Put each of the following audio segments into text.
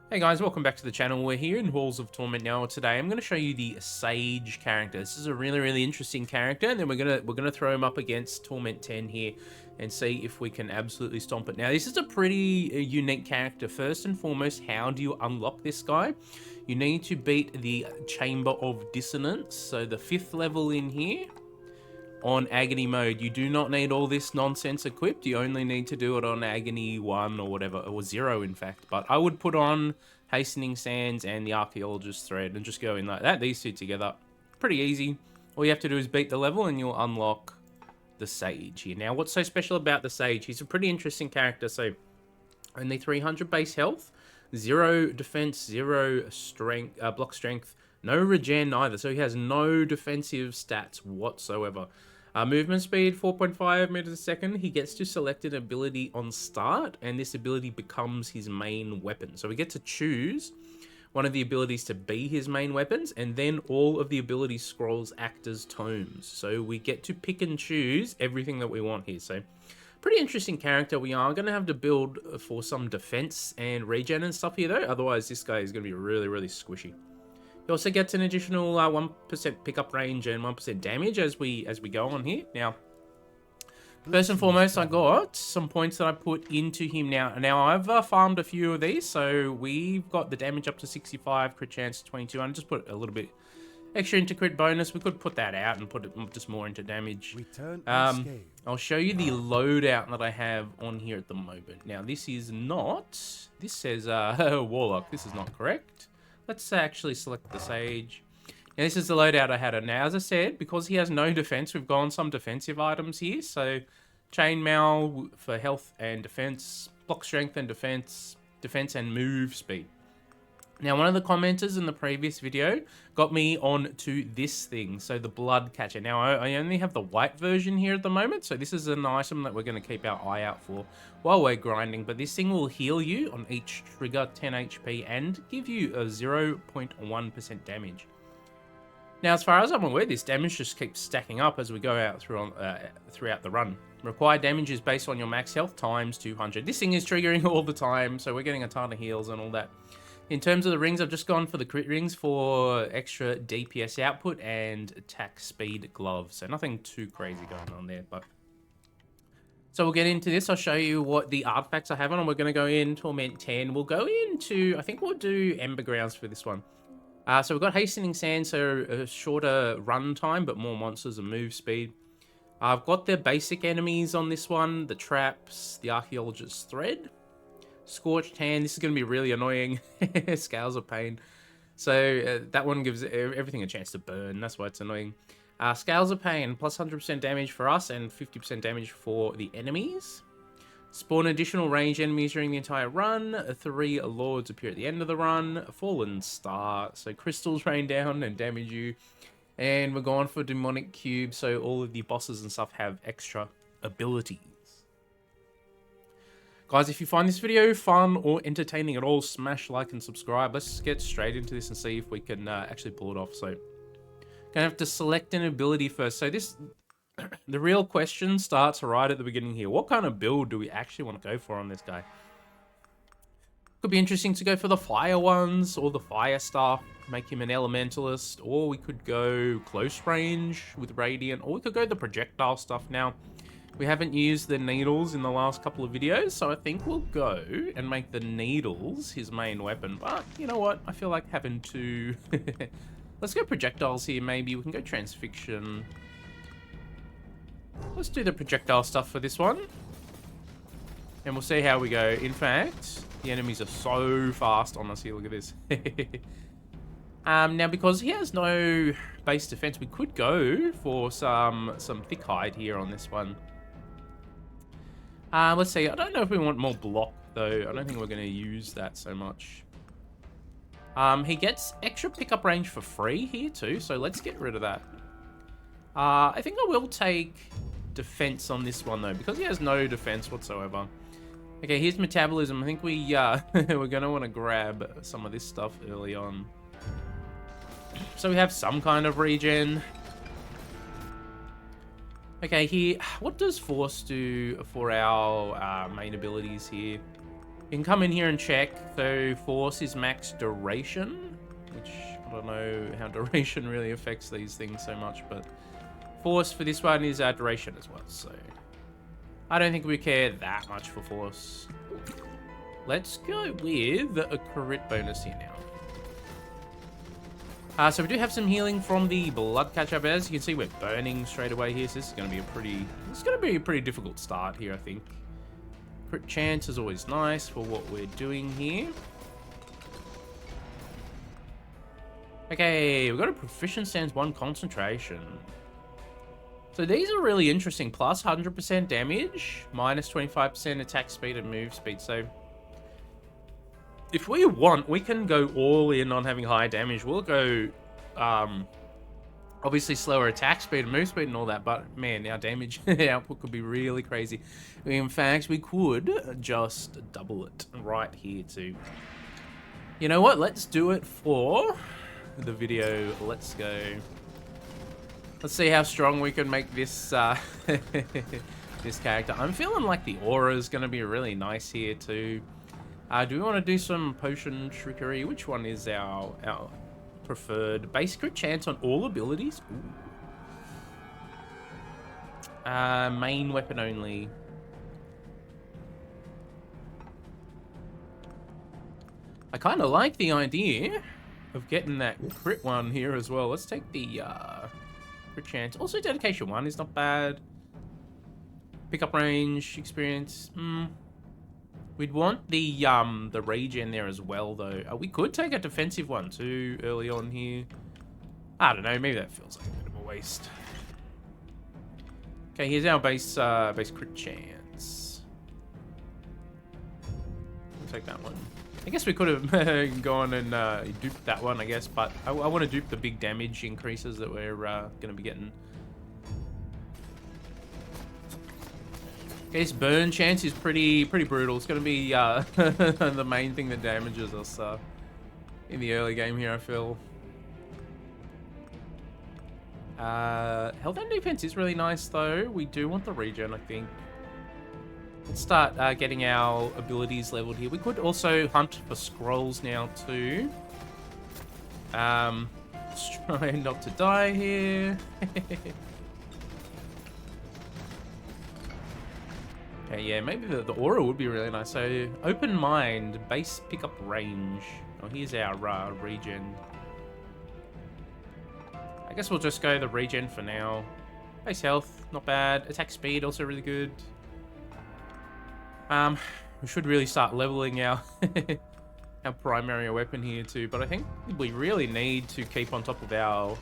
Hey guys, welcome back to the channel. We're here in Halls of Torment now. Today I'm going to show you the Sage character. This is a really interesting character, and then we're gonna throw him up against Torment 10 here and see if we can absolutely stomp it. Now this is a pretty unique character. First and foremost, how do you unlock this guy? You need to beat the Chamber of Dissonance, so the 5th level in here. On Agony mode, you do not need all this nonsense equipped. You only need to do it on Agony 1 or whatever, or 0 in fact. But I would put on Hastening Sands and the Archaeologist's Thread and just go in like that. These two together, pretty easy. All you have to do is beat the level and you'll unlock the Sage here. Now, what's so special about the Sage? He's a pretty interesting character. So, only 300 base health, 0 defense, 0 strength, block strength, no regen either, so he has no defensive stats whatsoever. Movement speed, 4.5 meters a second. He gets to select an ability on start, and this ability becomes his main weapon. So we get to choose one of the abilities to be his main weapons, and then all of the ability scrolls act as tomes. So we get to pick and choose everything that we want here. So pretty interesting character. We are going to have to build for some defense and regen and stuff here though, otherwise this guy is going to be really squishy. He also gets an additional 1% pickup range and 1% damage as we go on here. Now, first and foremost, I got some points that I put into him now. Now, I've farmed a few of these, so we've got the damage up to 65, crit chance 22. I just put a little bit extra into crit bonus. We could put that out and put it just more into damage. I'll show you the loadout that I have on here at the moment. Now, this is not... This says Warlock. This is not correct. Let's actually select the Sage. Now, this is the loadout I had. And now, as I said, because he has no defense, we've gone some defensive items here. So, chainmail for health and defense, block strength and defense and move speed. Now, one of the commenters in the previous video got me on to this thing, so the blood catcher. Now, I only have the white version here at the moment, so this is an item that we're going to keep our eye out for while we're grinding. But this thing will heal you on each trigger 10 HP and give you a 0.1% damage. Now, as far as I'm aware, this damage just keeps stacking up as we go out throughout the run. Required damage is based on your max health times 200. This thing is triggering all the time, so we're getting a ton of heals and all that. In terms of the rings, I've just gone for the crit rings for extra DPS output and attack speed gloves. So nothing too crazy going on there. But so we'll get into this. I'll show you what the artifacts I have on. We're going to go in Torment 10. We'll go into, I think we'll do Ember Grounds for this one. So we've got Hastening Sand, so a shorter run time, but more monsters and move speed. I've got the basic enemies on this one, the traps, the Archaeologist's Thread. Scorched Hand, this is going to be really annoying. Scales of Pain. So that one gives everything a chance to burn. That's why it's annoying. Scales of Pain, plus 100% damage for us and 50% damage for the enemies. Spawn additional range enemies during the entire run. 3 lords appear at the end of the run. Fallen Star, so crystals rain down and damage you. And we're going for Demonic Cube, so all of the bosses and stuff have extra abilities. Guys, if you find this video fun or entertaining at all, smash like and subscribe. Let's get straight into this and see if we can actually pull it off. So, gonna have to select an ability first. So this, the real question starts right at the beginning here. What kind of build do we actually want to go for on this guy? Could be interesting to go for the fire ones or the fire stuff, make him an elementalist, or we could go close range with radiant, or we could go the projectile stuff now. We haven't used the needles in the last couple of videos, so I think we'll go and make the needles his main weapon. But, you know what? I feel like having to... Let's go projectiles here, maybe. We can go transfixion. Let's do the projectile stuff for this one. And we'll see how we go. In fact, the enemies are so fast on us here. Look at this. Now, because he has no base defense, we could go for some thick hide here on this one. Let's see. I don't know if we want more block, though. I don't think we're going to use that so much. He gets extra pickup range for free here, too. So let's get rid of that. I think I will take defense on this one, though, because he has no defense whatsoever. Okay, here's metabolism. I think we're going to want to grab some of this stuff early on. So we have some kind of regen. Okay, here, what does Force do for our main abilities here? You can come in here and check. So force is max duration, which I don't know how duration really affects these things so much, but force for this one is duration as well. So I don't think we care that much for force. Let's go with a crit bonus here now. So we do have some healing from the blood catch-up. As you can see, we're burning straight away here. So this is going to be a pretty difficult start here, I think. Crit chance is always nice for what we're doing here. Okay, we've got a Proficient Stance 1 concentration. So these are really interesting. Plus 100% damage, minus 25% attack speed and move speed. So if we want, we can go all in on having high damage. We'll go, obviously slower attack speed and move speed and all that, but man, our damage output could be really crazy. In fact, we could just double it right here too. You know what? Let's do it for the video. Let's go. Let's see how strong we can make this this character. I'm feeling like the aura is going to be really nice here too. Do we want to do some potion trickery? Which one is our preferred? Base crit chance on all abilities? Ooh. Main weapon only. I kind of like the idea of getting that crit one here as well. Let's take the crit chance. Also, dedication 1 is not bad. Pickup range, experience. We'd want the regen there as well, though. We could take a defensive one too early on here. I don't know. Maybe that feels like a bit of a waste. Okay, here's our base crit chance. We'll take that one. I guess we could have gone and duped that one, I guess, but I want to dupe the big damage increases that we're going to be getting. Okay, this burn chance is pretty brutal. It's going to be the main thing that damages us in the early game here, I feel. Health and defense is really nice, though. We do want the regen, I think. Let's start getting our abilities leveled here. We could also hunt for scrolls now, too. Let's try not to die here. Okay, yeah, maybe the aura would be really nice. So, open mind, base pickup range. Oh, here's our regen. I guess we'll just go the regen for now. Base health, not bad. Attack speed, also really good. We should really start leveling our our primary weapon here too. But I think we really need to keep on top of our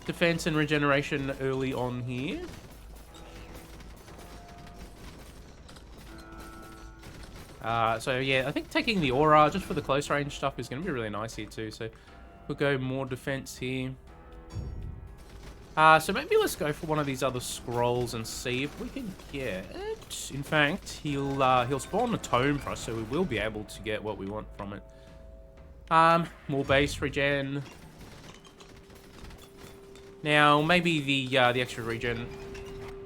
defense and regeneration early on here. So yeah, I think taking the aura just for the close range stuff is going to be really nice here too. So we'll go more defense here. So maybe let's go for one of these other scrolls and see if we can get it. In fact, he'll spawn a tome for us, so we will be able to get what we want from it. More base regen. Now maybe the extra regen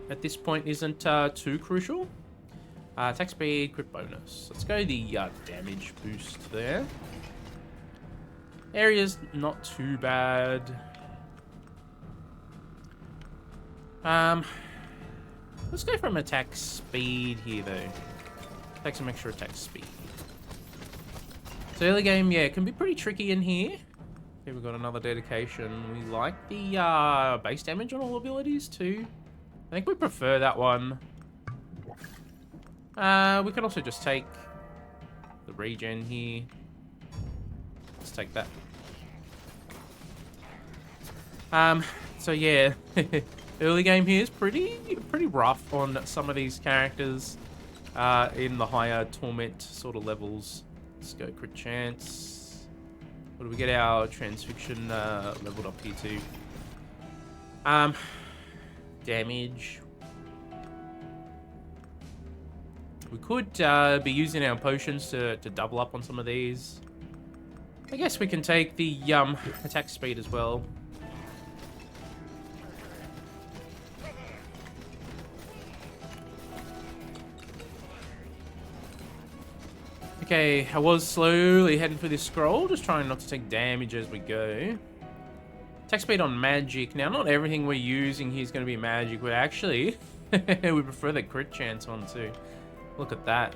at this point isn't too crucial. Attack speed, crit bonus. Let's go the damage boost there. Area's not too bad. Let's go from attack speed here, though. Take some extra attack speed. So early game, yeah, it can be pretty tricky in here. Okay, we've got another dedication. We like the base damage on all abilities, too. I think we prefer that one. We can also just take the regen here. Let's take that. So yeah, early game here is pretty rough on some of these characters in the higher Torment sort of levels. Let's go crit chance. What do we get our transfixion leveled up here too? Damage. We could be using our potions to double up on some of these. I guess we can take the attack speed as well. Okay, I was slowly heading for this scroll, just trying not to take damage as we go. Attack speed on magic. Now, not everything we're using here is going to be magic, but actually, we prefer the crit chance one too. Look at that.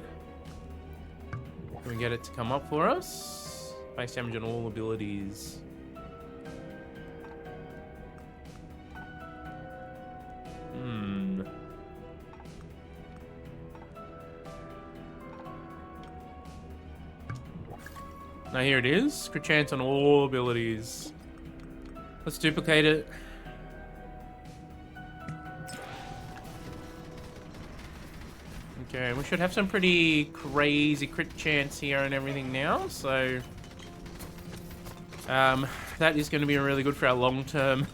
Can we get it to come up for us? Base damage on all abilities. Now here it is. Crit chance on all abilities. Let's duplicate it. Okay, we should have some pretty crazy crit chance here and everything now, so... that is going to be really good for our long-term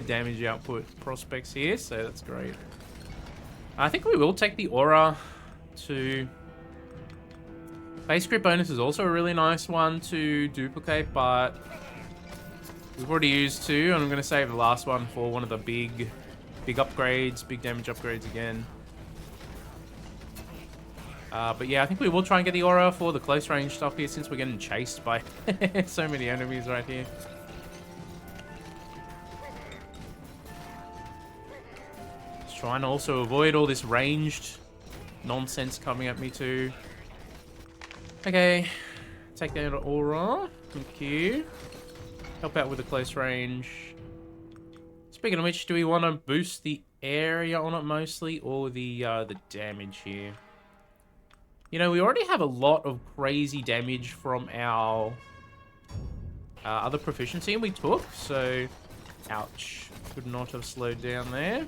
damage output prospects here, so that's great. I think we will take the aura to... Base crit bonus is also a really nice one to duplicate, but we've already used two, and I'm going to save the last one for one of the big upgrades, big damage upgrades again. But yeah, I think we will try and get the aura for the close range stuff here, since we're getting chased by so many enemies right here. Just trying to also avoid all this ranged nonsense coming at me too. Okay, take that aura. Thank you. Help out with the close range. Speaking of which, do we want to boost the area on it mostly, or the damage here? You know, we already have a lot of crazy damage from our other proficiency we took, so... Ouch. Could not have slowed down there.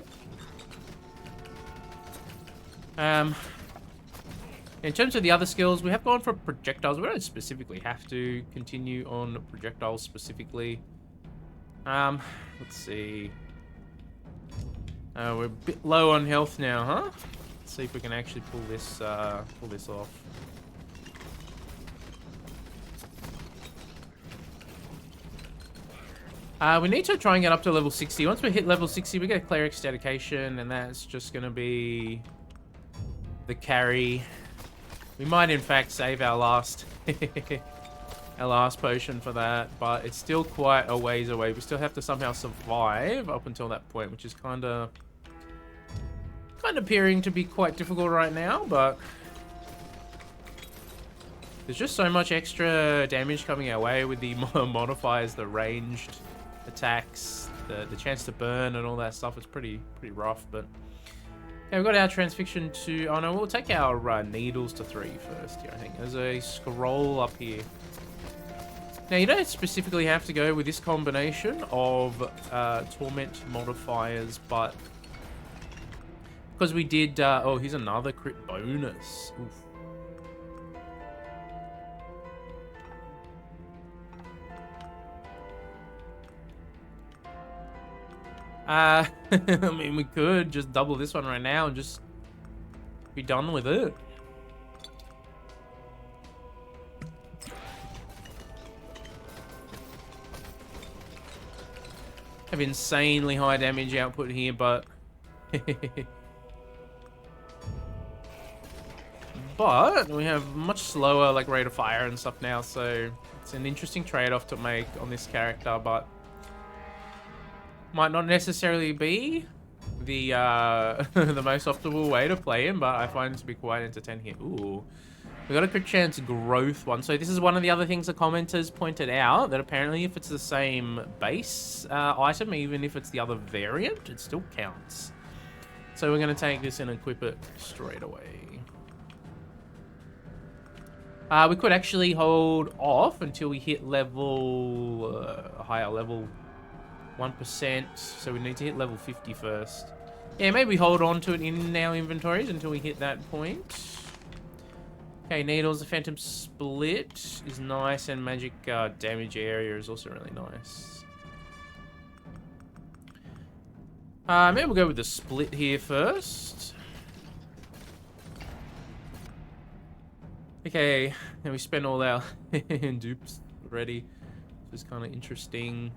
In terms of the other skills, we have gone for projectiles. We don't specifically have to continue on projectiles specifically. Let's see. We're a bit low on health now, huh? Let's see if we can actually pull this off. We need to try and get up to level 60. Once we hit level 60, we get Cleric's Dedication, and that's just going to be the carry. We might, in fact, save our last our last potion for that, but it's still quite a ways away. We still have to somehow survive up until that point, which is kind of appearing to be quite difficult right now, but there's just so much extra damage coming our way with the modifiers, the ranged attacks, the chance to burn and all that stuff. It's pretty rough, but okay, we've got our transfixion to... Oh no, we'll take our needles to 3 first here, I think. There's a scroll up here. Now, you don't specifically have to go with this combination of Torment modifiers, but... Because we did... oh, here's another crit bonus. Oof. I mean, we could just double this one right now and just be done with it. Have insanely high damage output here, but... but we have much slower like rate of fire and stuff now, so it's an interesting trade-off to make on this character, but might not necessarily be the the most optimal way to play him, but I find it to be quite entertaining here. Ooh, we got a crit chance growth one. So this is one of the other things the commenters pointed out, that apparently if it's the same base item, even if it's the other variant, it still counts. So we're going to take this and equip it straight away. We could actually hold off until we hit level higher level 1%, so we need to hit level 50 first. Yeah, maybe hold on to it in our inventories until we hit that point. Okay, needles, the phantom split is nice, and magic damage area is also really nice. Maybe we'll go with the split here first. Okay, now we spent all our dupes already, which is kind of interesting.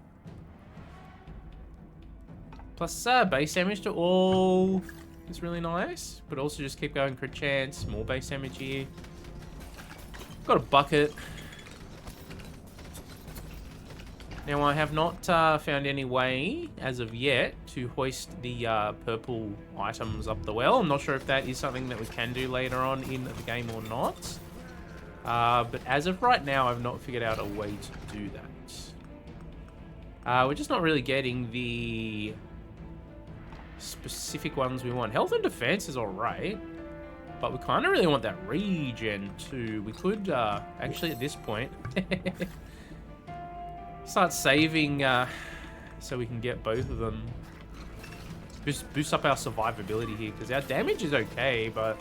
Plus base damage to all is really nice, but also just keep going crit chance, more base damage here. Got a bucket. Now, I have not found any way, as of yet, to hoist the purple items up the well. I'm not sure if that is something that we can do later on in the game or not. But as of right now, I've not figured out a way to do that. We're just not really getting the specific ones we want. Health and defense is alright, but we kind of really want that regen too. We could, actually at this point... start saving so we can get both of them. Boost up our survivability here, because our damage is okay, but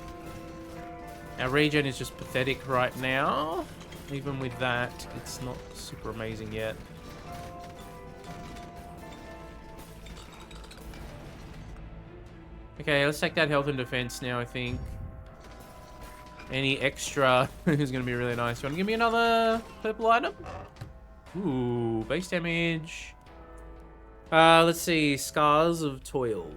our regen is just pathetic right now. Even with that, it's not super amazing yet. Okay, let's take that health and defense now, I think. Any extra is going to be really nice. You want to give me another purple item? Ooh, base damage. Let's see. Scars of Toil.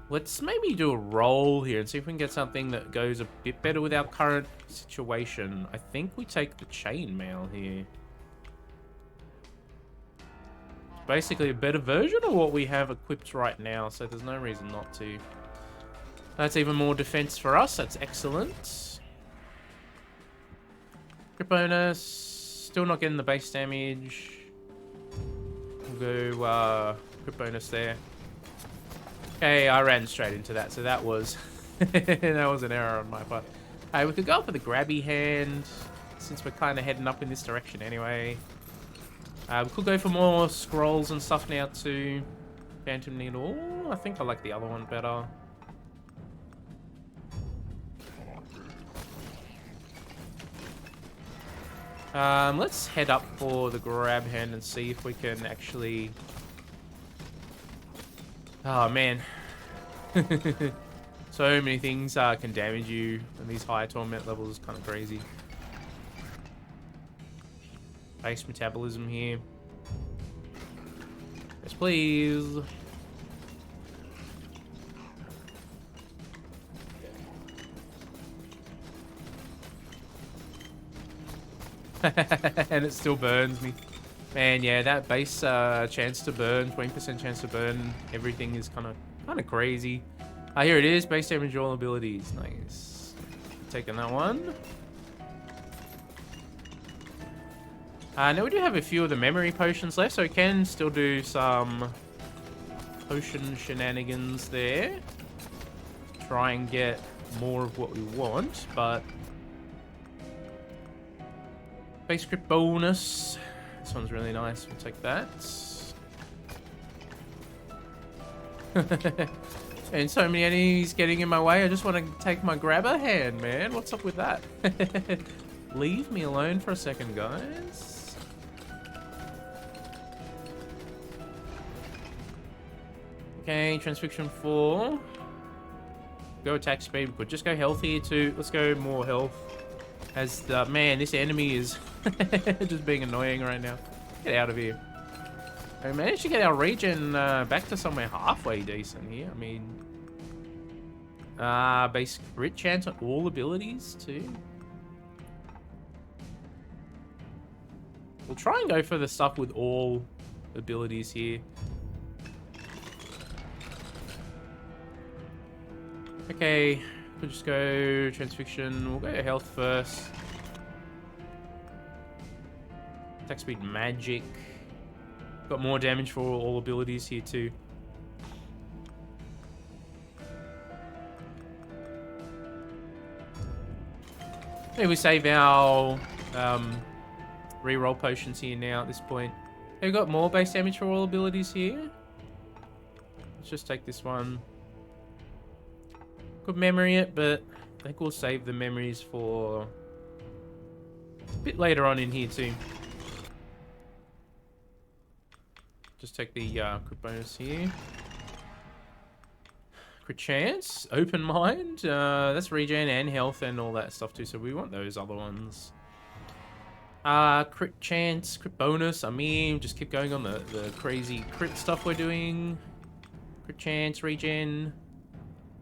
Let's maybe do a roll here and see if we can get something that goes a bit better with our current situation. I think we take the chainmail here. It's basically a better version of what we have equipped right now, so there's no reason not to. That's even more defense for us. That's excellent. Crit bonus, still not getting the base damage. We'll go crit bonus there. Okay, I ran straight into that, so that was that was an error on my part. We could go for the grabby hand, since we're kind of heading up in this direction anyway. We could go for more scrolls and stuff now too. Phantom Needle. I think I like the other one better. Let's head up for the grab hand and see if we can actually... Oh, man. So many things can damage you, and these high torment levels is kind of crazy. Base metabolism here. Yes, please. And it still burns me. Man, yeah, that base chance to burn, 20% chance to burn, everything is kind of crazy. Here it is, base damage all abilities. Nice. Taking that one. Now we do have a few of the memory potions left, so we can still do some potion shenanigans there. Try and get more of what we want, but... Base crit bonus. This one's really nice. We'll take that. And so many enemies getting in my way. I just want to take my grabber hand, man. What's up with that? Leave me alone for a second, guys. Okay, transfixion 4. Go attack speed. We could just go health here too. Let's go more health. As the man, this enemy is just being annoying right now. Get out of here. We managed to get our regen back to somewhere halfway decent here. I mean, base crit chance on all abilities too. We'll try and go for the stuff with all abilities here. Okay. We'll just go transfixion. We'll go health first. Attack speed magic. Got more damage for all abilities here too. Maybe we save our reroll potions here now at this point. We've got more base damage for all abilities here. Let's just take this one. Could memory it, but I think we'll save the memories for a bit later on in here too. Just take the crit bonus here. Crit chance, open mind. That's regen and health and all that stuff too, so we want those other ones. Crit chance, crit bonus. I mean, just keep going on the crazy crit stuff we're doing. Crit chance, regen.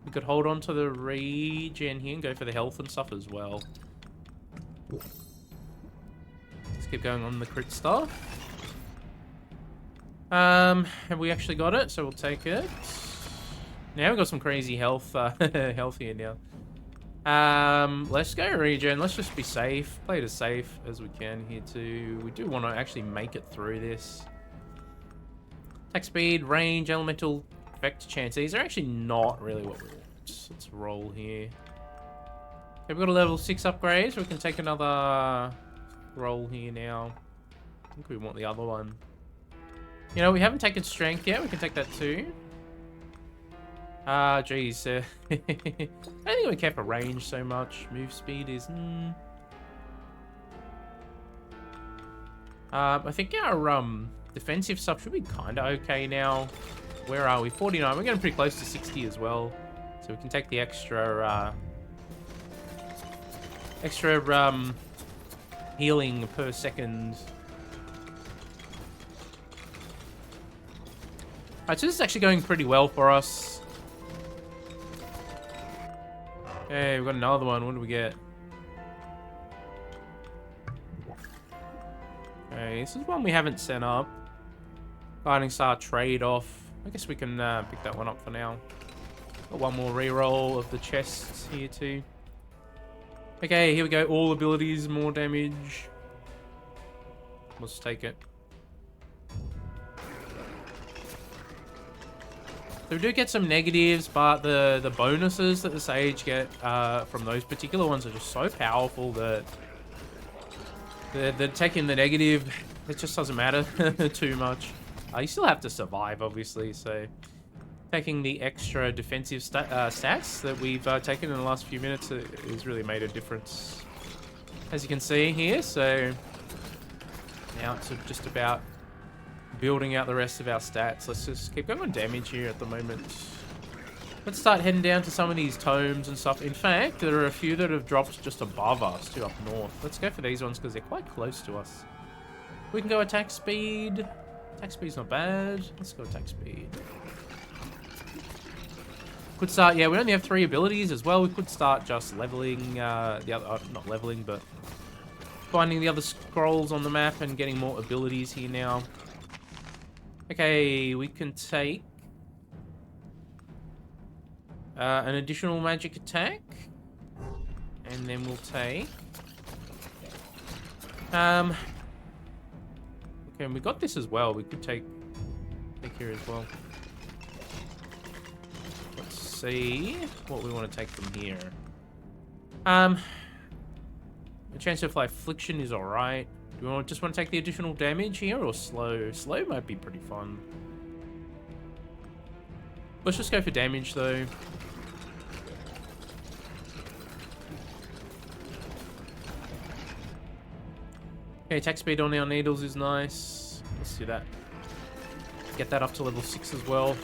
We could hold on to the regen here and go for the health and stuff as well. Let's keep going on the crit stuff. Have we actually got it? So we'll take it. Now we've got some crazy health, health here now. Let's go regen. Let's just be safe. Play it as safe as we can here too. We do want to actually make it through this. Attack speed, range, elemental effect chance. These are actually not really what we want. Let's roll here. Okay, we've got a level 6 upgrade, so we can take another roll here now. I think we want the other one. You know, we haven't taken strength yet. We can take that too. Geez. I don't think we care for range so much. Move speed is... I think our defensive stuff should be kind of okay now. Where are we? 49. We're getting pretty close to 60 as well. So we can take the extra healing per second. Alright, so this is actually going pretty well for us. Okay, we've got another one. What do we get? Okay, this is one we haven't set up. Guiding Star trade-off. I guess we can pick that one up for now. Got one more reroll of the chests here too. Okay, here we go. All abilities, more damage. Let's take it. So we do get some negatives, but the bonuses that the Sage get from those particular ones are just so powerful that the taking the negative, it just doesn't matter too much. You still have to survive, obviously, so taking the extra defensive stats that we've taken in the last few minutes has really made a difference, as you can see here. So now it's just about building out the rest of our stats. Let's just keep going on damage here at the moment. Let's start heading down to some of these tomes and stuff. In fact, there are a few that have dropped just above us, too, up north. Let's go for these ones because they're quite close to us. We can go attack speed. Attack speed's not bad. Let's go attack speed. Could start, yeah, we only have 3 abilities as well. We could start just leveling the other, not leveling, but finding the other scrolls on the map and getting more abilities here now. Okay, we can take an additional magic attack, and then we'll take okay, and we got this as well. We could take here as well. Let's see what we want to take from here. The chance of affliction is alright. Do we just want to take the additional damage here, or slow? Slow might be pretty fun. Let's just go for damage, though. Okay, attack speed on our needles is nice. Let's do that. Get that up to level 6 as well.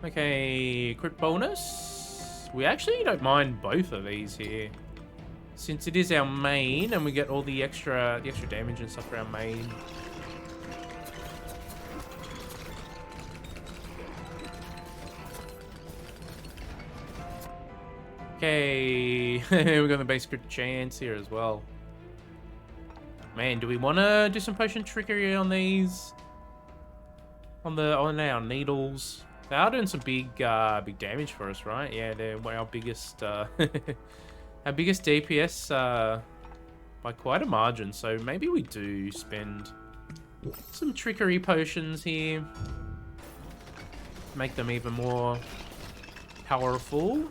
Okay, crit bonus. We actually don't mind both of these here, since it is our main, and we get all the extra damage and stuff for our main. Okay, we got the base crit chance here as well. Man, do we want to do some potion trickery on these? On our needles? They are doing some big damage for us, right? Yeah, they're our biggest our biggest DPS by quite a margin. So maybe we do spend some trickery potions here, make them even more powerful.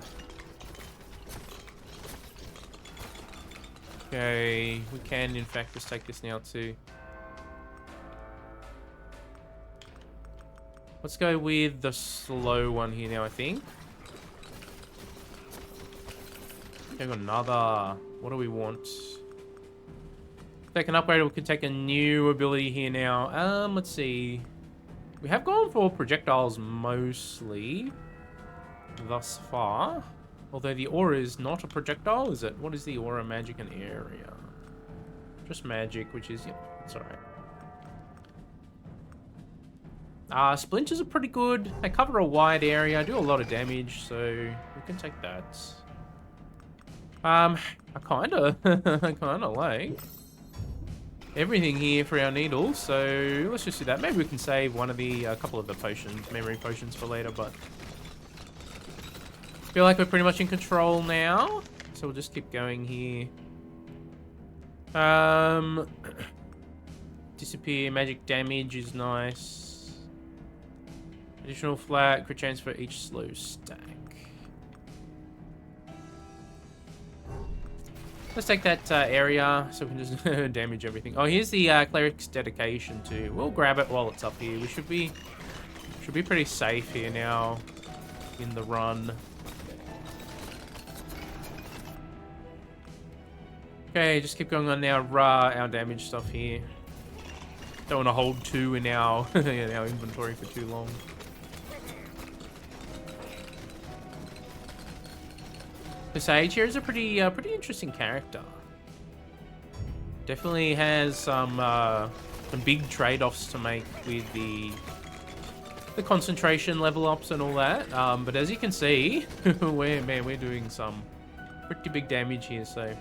Okay, we can in fact just take this now too. Let's go with the slow one here now, I think. Okay, got another. What do we want? Take an upgrade, we could take a new ability here now. Let's see. We have gone for projectiles mostly thus far. Although the aura is not a projectile, is it? What is the aura? Magic and area. Just magic, which is, yeah, it's alright. Splinters are pretty good. They cover a wide area, do a lot of damage, so we can take that. I kinda like everything here for our needles, so let's just do that. Maybe we can save a couple of the potions, memory potions for later, but feel like we're pretty much in control now, so we'll just keep going here. Disappear, magic damage is nice. Additional flat, crit chance for each slow stack. Let's take that area so we can just damage everything. Oh, here's the cleric's dedication too. We'll grab it while it's up here. We should be pretty safe here now in the run. Okay, just keep going on now. Our damage stuff here. Don't want to hold two in our in our inventory for too long. The Sage here is a pretty interesting character. Definitely has some big trade-offs to make with the concentration level ups and all that. But as you can see, we're doing some pretty big damage here. So,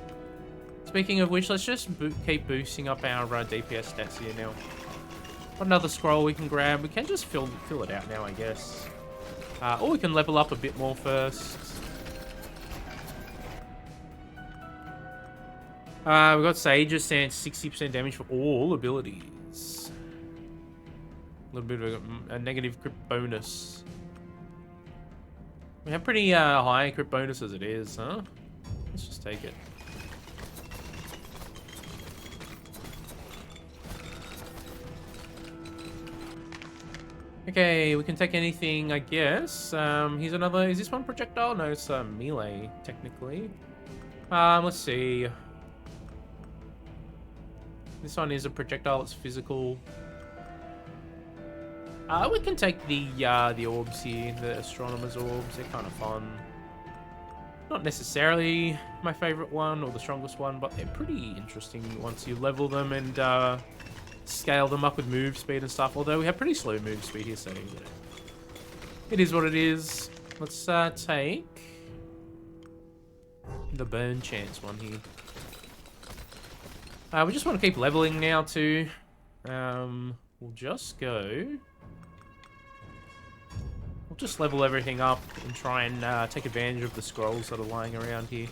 speaking of which, let's just keep boosting up our DPS stats here now. Got another scroll we can grab. We can just fill it out now, I guess. Or we can level up a bit more first. We've got Sage's Stance, 60% damage for all abilities. A little bit of a negative crit bonus. We have pretty high crit bonus as it is, huh? Let's just take it. Okay, we can take anything, I guess. Here's another. Is this one projectile? No, it's melee, technically. Let's see. This one is a projectile, it's physical. We can take the orbs here, the astronomer's orbs. They're kind of fun. Not necessarily my favorite one or the strongest one, but they're pretty interesting once you level them and scale them up with move speed and stuff. Although we have pretty slow move speed here, so you know, it is what it is. Let's take the burn chance one here. We just want to keep leveling now too. We'll just go. We'll just level everything up and try and take advantage of the scrolls that are lying around here.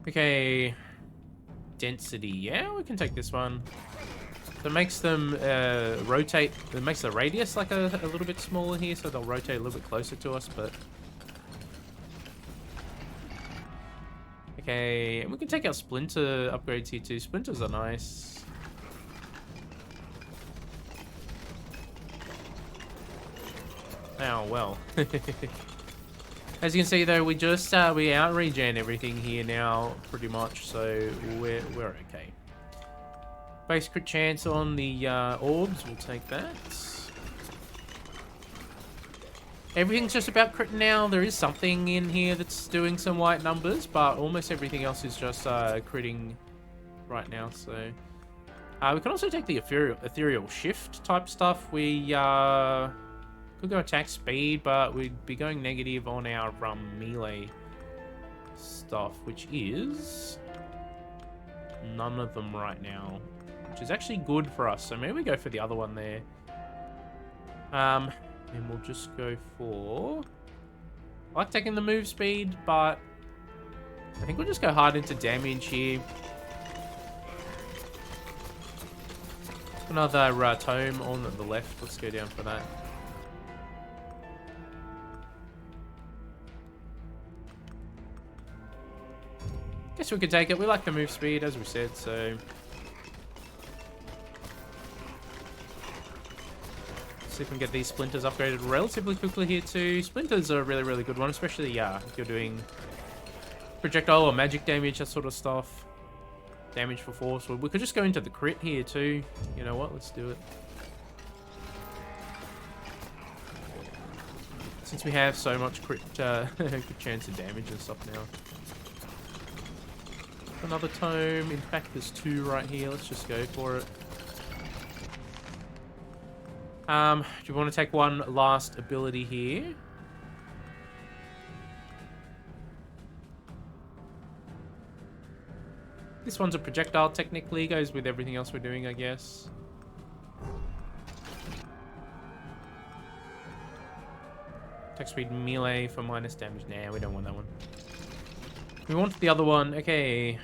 Okay. Density. Yeah, we can take this one. So it makes them rotate. It makes the radius like a little bit smaller here, so they'll rotate a little bit closer to us, but... Okay, and we can take our splinter upgrades here too. Splinters are nice. Oh, well. As you can see though, we out regen everything here now, pretty much, so we're okay. Base crit chance on the orbs, we'll take that. Everything's just about crit now. There is something in here that's doing some white numbers, but almost everything else is just critting right now. So we can also take the ethereal shift type stuff. We could go attack speed, but we'd be going negative on our melee stuff, which is none of them right now, which is actually good for us. So maybe we go for the other one there. And we'll just go for... I like taking the move speed, but I think we'll just go hard into damage here. Another tome on the left. Let's go down for that. Guess we could take it. We like the move speed, as we said, so... See if we can get these splinters upgraded relatively quickly here too. Splinters are a really, really good one, especially if you're doing projectile or magic damage, that sort of stuff. Damage for force. We could just go into the crit here too. You know what? Let's do it. Since we have so much crit chance of damage and stuff now. another tome. In fact, there's 2 right here. Let's just go for it. Do you want to take one last ability here? This one's a projectile, technically. Goes with everything else we're doing, I guess. Attack speed melee for minus damage. Nah, we don't want that one. We want the other one. Okay.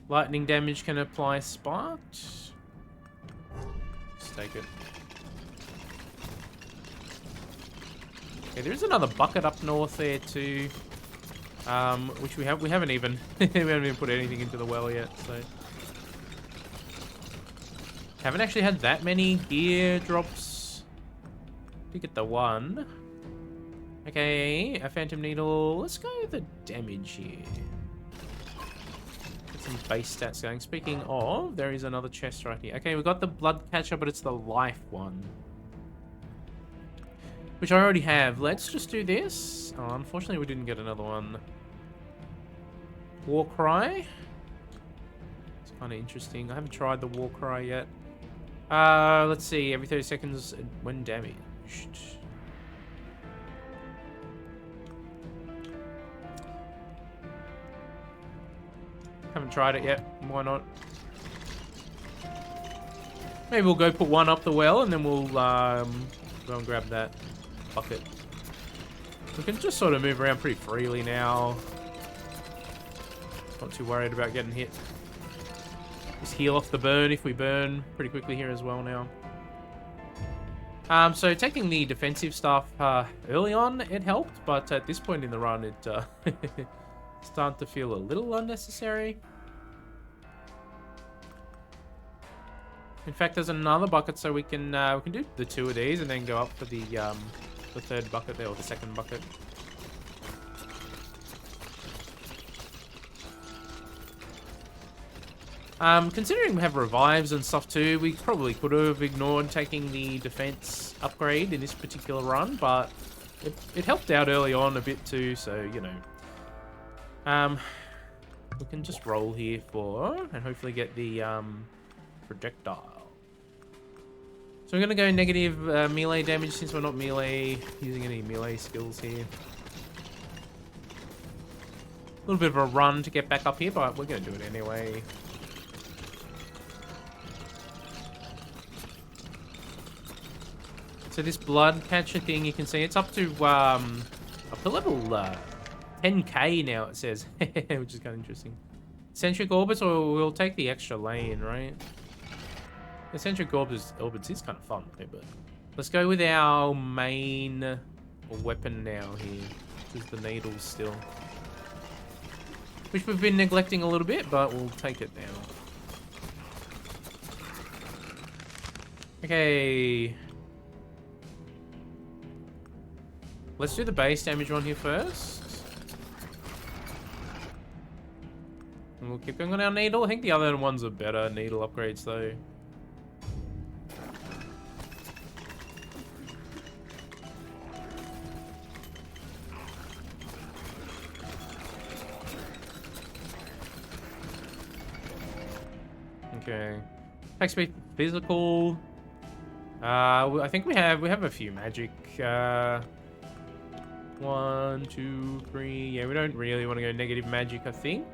Lightning damage can apply sparked. Let's take it. Okay, there is another bucket up north there too. Which we haven't even we haven't even put anything into the well yet, so haven't actually had that many gear drops. Did get the one. Okay, a phantom needle. Let's go with the damage here. Get some base stats going. Speaking of, there is another chest right here. Okay, we got the blood catcher, but it's the life one, which I already have. Let's just do this. Oh, unfortunately, we didn't get another one. War cry. It's kind of interesting. I haven't tried the war cry yet. Let's see. Every 30 seconds when damaged. Haven't tried it yet. Why not? Maybe we'll go put one up the well, and then we'll go and grab that bucket. We can just sort of move around pretty freely now. Not too worried about getting hit. Just heal off the burn if we burn pretty quickly here as well now. So taking the defensive stuff early on, it helped, but at this point in the run, it started to feel a little unnecessary. In fact, there's another bucket, so we can do the 2 of these and then go up for the 3rd bucket there, or the 2nd bucket. Considering we have revives and stuff too, we probably could have ignored taking the defense upgrade in this particular run, but it helped out early on a bit too, so, you know. We can just roll here and hopefully get the projectile. So we're going to go negative melee damage since we're not using any melee skills here. A little bit of a run to get back up here, but we're going to do it anyway. So this blood catcher thing, you can see it's up to level 10k now, it says, which is kind of interesting. Eccentric orbits, or we'll take the extra lane, right? Eccentric orbits is kind of fun, but let's go with our main weapon now here, which is the needles still, which we've been neglecting a little bit, but we'll take it now. Okay. Let's do the base damage one here first. And we'll keep going on our needle. I think the other ones are better needle upgrades though. Okay. Attack speed physical. I think we have a few magic. 1, 2, 3. Yeah, we don't really want to go negative magic, I think.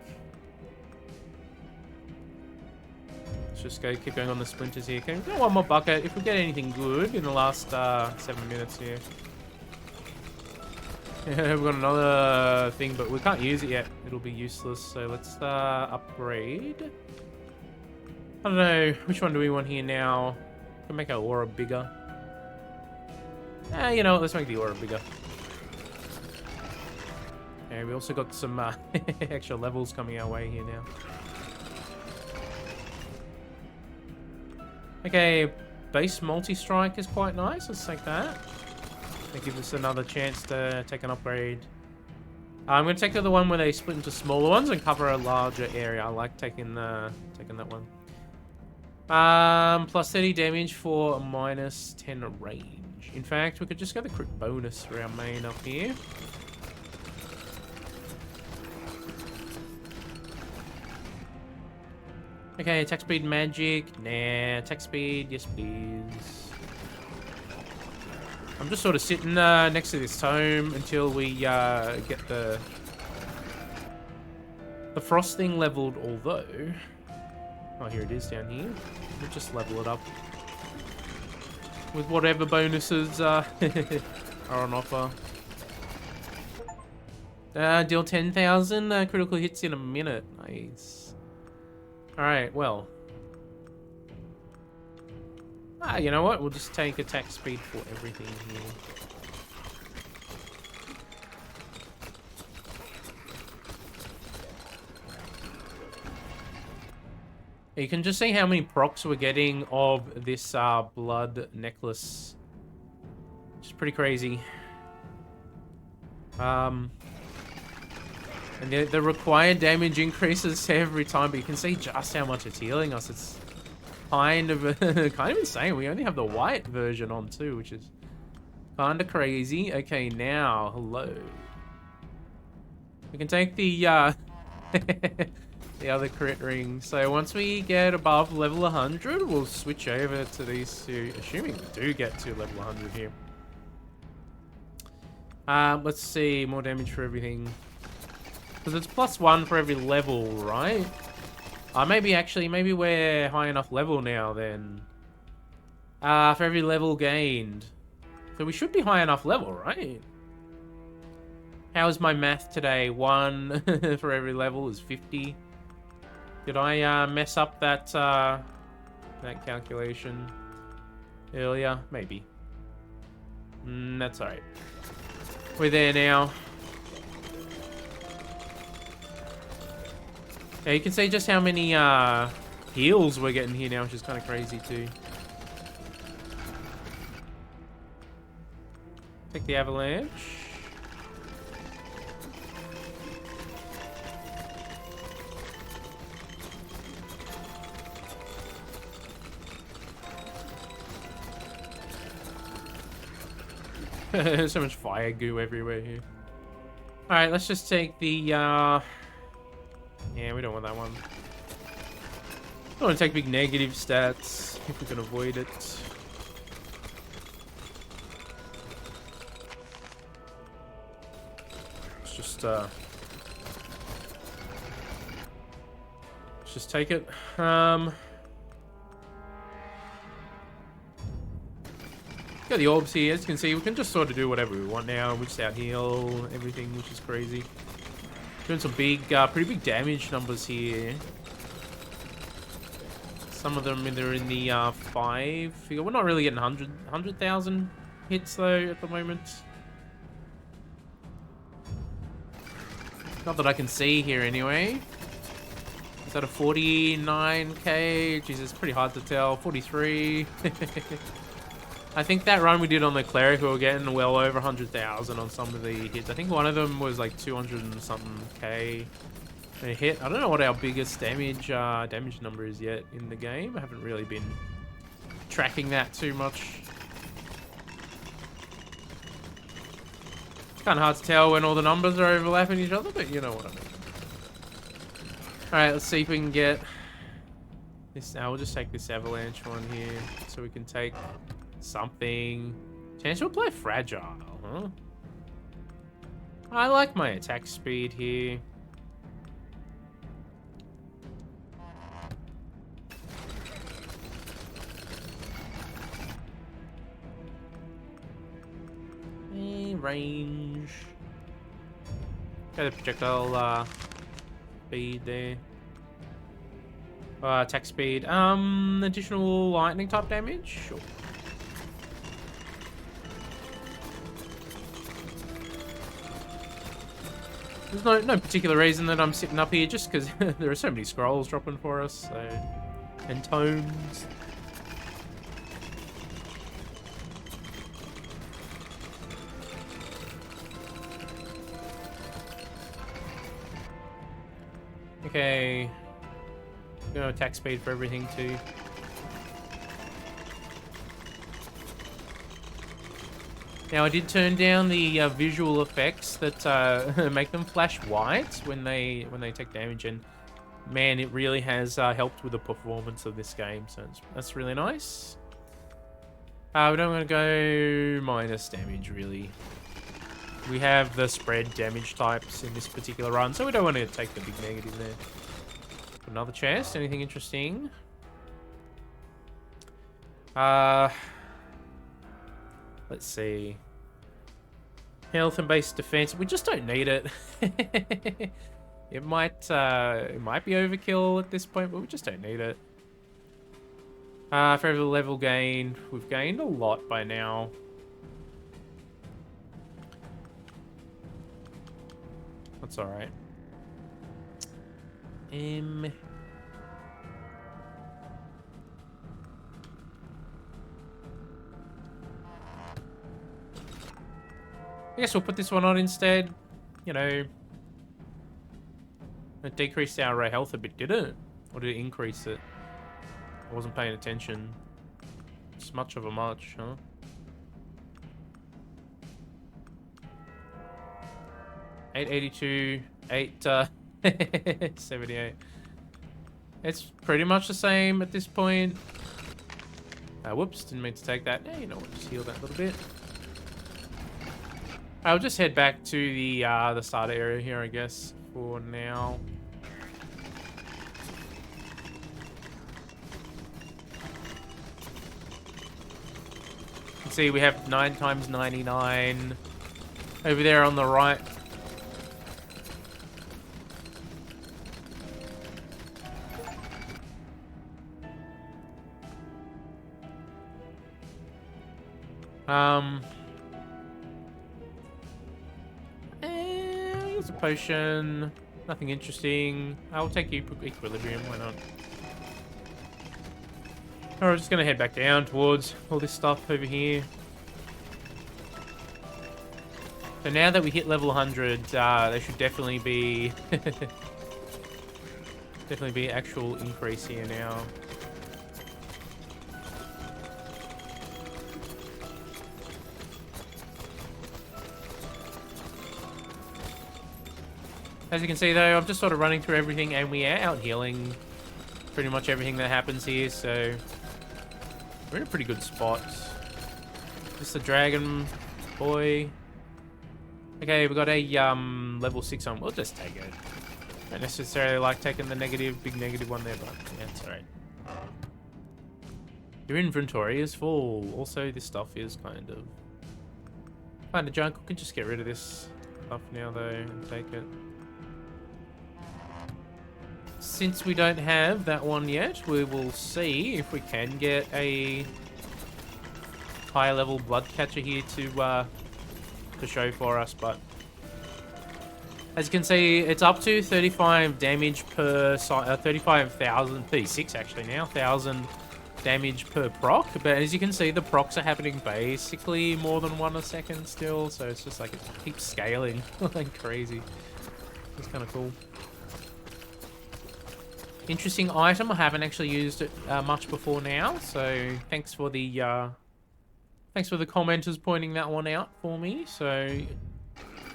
Let's just keep going on the splinters here. Can we get one more bucket if we get anything good in the last 7 minutes here? Yeah, we've got another thing, but we can't use it yet. It'll be useless. So let's upgrade. I don't know. Which one do we want here now? We can make our aura bigger. You know what? Let's make the aura bigger. And we also got some extra levels coming our way here now. Okay, base multi-strike is quite nice. Let's take that. That gives us another chance to take an upgrade. I'm going to take the one where they split into smaller ones and cover a larger area. I like taking that one. Plus 30 damage for a minus 10 range. In fact, we could just go the crit bonus for our main up here. Okay, attack speed magic. Nah, attack speed, yes please. I'm just sort of sitting next to this tome until we get the frost thing leveled, although... Oh, here it is down here. We'll just level it up with whatever bonuses are on offer. Deal 10,000 critical hits in a minute. Nice. Alright, well. You know what? We'll just take attack speed for everything here. You can just see how many procs we're getting of this blood necklace. Which is pretty crazy. And the required damage increases every time, but you can see just how much it's healing us. It's kind of kind of insane. We only have the white version on too, which is kind of crazy. Okay, now, hello. We can take the the other crit ring. So once we get above level 100, we'll switch over to these two, assuming we do get to level 100 here. Let's see, more damage for everything. Because it's +1 for every level, right? Maybe we're high enough level now then. For every level gained. So we should be high enough level, right? How's my math today? 1 for every level is 50. Did I mess up that that calculation earlier? Maybe. That's alright. We're there now. Yeah, you can see just how many heals we're getting here now, which is kind of crazy too. Take the avalanche. There's so much fire goo everywhere here. Alright, let's just take the yeah, we don't want that one. I don't want to take big negative stats if we can avoid it. Let's just take it. Got the orbs here. As you can see, we can just sort of do whatever we want now. We just out heal everything, which is crazy. Doing some big, pretty big damage numbers here. Some of them are in the 5 figure. We're not really getting 100,000 hits though at the moment. Not that I can see here anyway. Is that a 49k? Jeez, it's pretty hard to tell. 43. I think that run we did on the cleric, we were getting well over 100,000 on some of the hits. I think one of them was like 200 and something K a hit. I don't know what our biggest damage number is yet in the game. I haven't really been tracking that too much. It's kind of hard to tell when all the numbers are overlapping each other, but you know what I mean. Alright, let's see if we can get this. Now we'll just take this avalanche one here so we can take something. Chance we'll play fragile, huh? I like my attack speed here. Range. Got the projectile speed there. Attack speed. Additional lightning type damage? Sure. There's no particular reason that I'm sitting up here, just because there are so many scrolls dropping for us, so... and tomes. Okay. Gonna attack speed for everything too. Now I did turn down the visual effects that make them flash white when they take damage, and man, it really has helped with the performance of this game, so that's really nice. We don't want to go minus damage, really. We have the spread damage types in this particular run, so we don't want to take the big negative there. Another chest, anything interesting? Let's see. Health and base defense. We just don't need it. It might be overkill at this point, but we just don't need it. For every level gained, we've gained a lot by now. That's all right. I guess we'll put this one on instead. You know, it decreased our health a bit, did it? Or did it increase it? I wasn't paying attention. It's much of a much, huh? $882, 878. It's pretty much the same at this point. Whoops, didn't mean to take that. Yeah, you know what? Just heal that a little bit. I'll just head back to the starter area here, I guess, for now. You can see we have 9 times 99 over there on the right. Here's a potion. Nothing interesting. I'll take equilibrium. Why not? Alright, we're just gonna head back down towards all this stuff over here. So now that we hit level 100, there should definitely be actual increase here now. As you can see though, I'm just sort of running through everything and we are out healing pretty much everything that happens here, so we're in a pretty good spot. Just the dragon boy. Okay, we've got a level 6 on. We'll just take it. Don't necessarily like taking the big negative one there, but yeah, it's alright. Your inventory is full. Also, this stuff is kind of junk. We can just get rid of this stuff now though and take it. Since we don't have that one yet, we will see if we can get a high level blood catcher here to show for us, but as you can see, it's up to 35 damage per 35,000, 36 actually now, 1,000 damage per proc, but as you can see, the procs are happening basically more than 1 a second still, so it's just like it keeps scaling like crazy. It's kind of cool. Interesting item. I haven't actually used it much before now, so thanks for the commenters pointing that one out for me. So if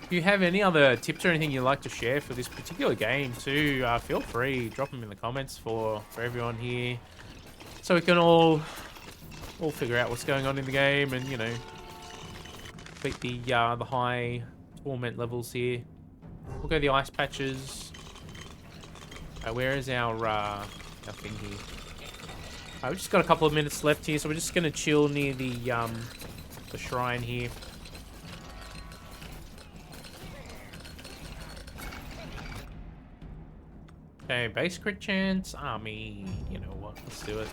you have any other tips or anything you'd like to share for this particular game too, feel free, drop them in the comments for everyone here, so we can all figure out what's going on in the game and, you know, beat the high torment levels here. We'll go the ice patches. Where is our thing here? We've just got a couple of minutes left here, so we're just gonna chill near the shrine here. Okay, base crit chance. I you know what? Let's do it.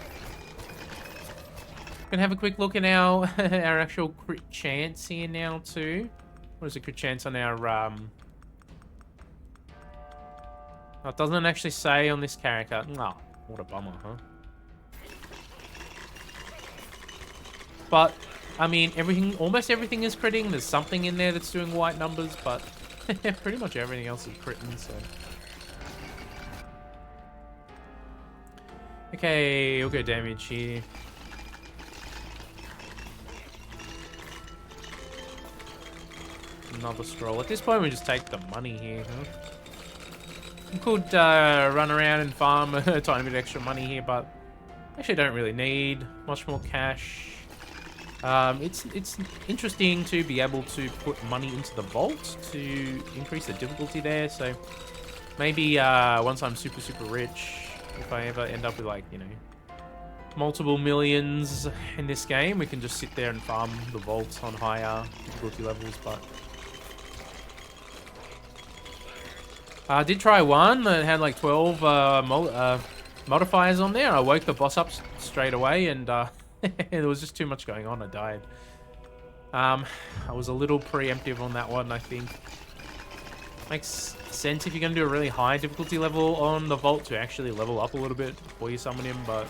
Gonna have a quick look at our our actual crit chance here now too. What is the crit chance on our Oh, it doesn't actually say on this character. Oh, what a bummer, huh? But, I mean, almost everything is critting. There's something in there that's doing white numbers, but pretty much everything else is critting, so. Okay, we'll go damage here. Another scroll. At this point, we just take the money here, huh? You could run around and farm a tiny bit extra money here, but actually don't really need much more cash. It's interesting to be able to put money into the vault to increase the difficulty there. So maybe once I'm super, super rich, if I ever end up with like, you know, multiple millions in this game, we can just sit there and farm the vault on higher difficulty levels. But I did try one that had like 12 modifiers on there. I woke the boss up straight away, and there was just too much going on. I died. I was a little preemptive on that one, I think. Makes sense if you're going to do a really high difficulty level on the vault to actually level up a little bit before you summon him, but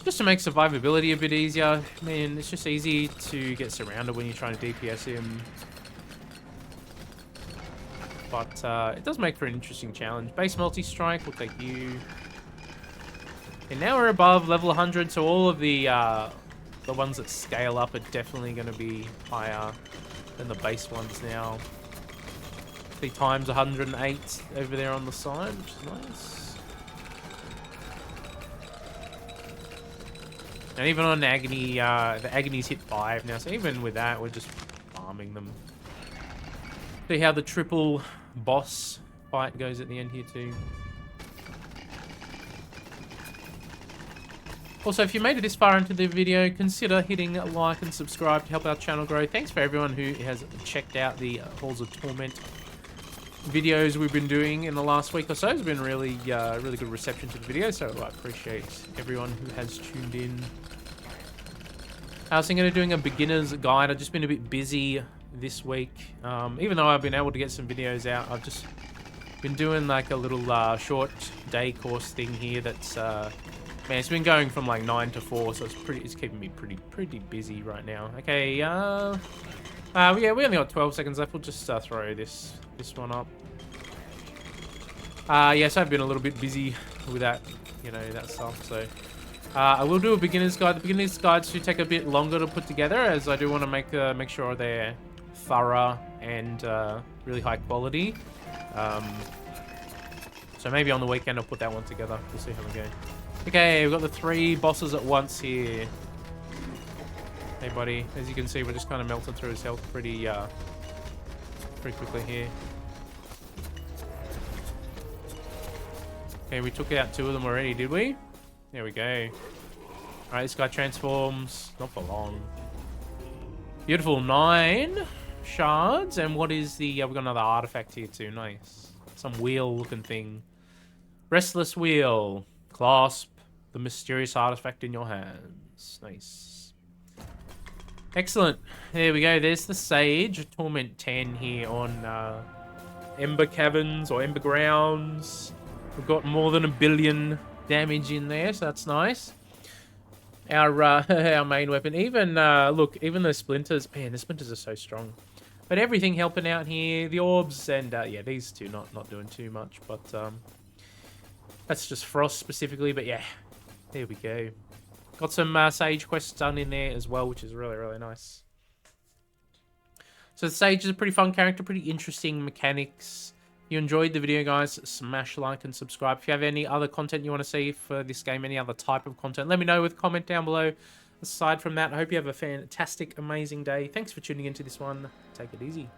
just to make survivability a bit easier. I mean, it's just easy to get surrounded when you're trying to DPS him. But it does make for an interesting challenge. Base multi-strike will take you. And now we're above level 100, so all of the ones that scale up are definitely going to be higher than the base ones now. 3 times 108 over there on the side, which is nice. And even on Agony, the Agony's hit 5 now, so even with that, we're just farming them. See how the triple boss fight goes at the end here too. Also, if you made it this far into the video, consider hitting like and subscribe to help our channel grow. Thanks for everyone who has checked out the Halls of Torment videos we've been doing in the last week or so. It's been really, really good reception to the video, so I appreciate everyone who has tuned in. I was thinking of doing a beginner's guide. I've just been a bit busy this week. Even though I've been able to get some videos out, I've just been doing like a little short day course thing here that's man, it's been going from like 9 to 4, so it's keeping me pretty busy right now. Okay, yeah, we only got 12 seconds left. We'll just throw this one up. Yes, I've been a little bit busy with that, you know, that stuff. So I will do a beginner's guide. The beginner's guides should take a bit longer to put together, as I do want to make sure they're thorough and really high quality. So maybe on the weekend I'll put that one together. We'll see how we go. Okay, we've got the 3 bosses at once here. Hey, buddy. As you can see, we're just kind of melting through his health pretty quickly here. Okay, we took out 2 of them already, did we? There we go. Alright, this guy transforms. Not for long. Beautiful. 9 shards. And what is the... we've got another artifact here too. Nice. Some wheel-looking thing. Restless wheel. Clasp the mysterious artifact in your hands. Nice. Excellent. There we go. There's the Sage. Torment 10 here on Ember Caverns or Ember Grounds. We've got more than 1 billion damage in there, so that's nice. Our our main weapon. Even look, even the splinters. Man, the splinters are so strong. But everything helping out here. The orbs and yeah, these two not doing too much, but that's just Frost specifically. But yeah, there we go. Got some Sage quests done in there as well, which is really, really nice. So the Sage is a pretty fun character, pretty interesting mechanics. If you enjoyed the video, guys, smash like and subscribe. If you have any other content you want to see for this game, any other type of content, let me know with a comment down below. Aside from that, I hope you have a fantastic, amazing day. Thanks for tuning into this one. Take it easy.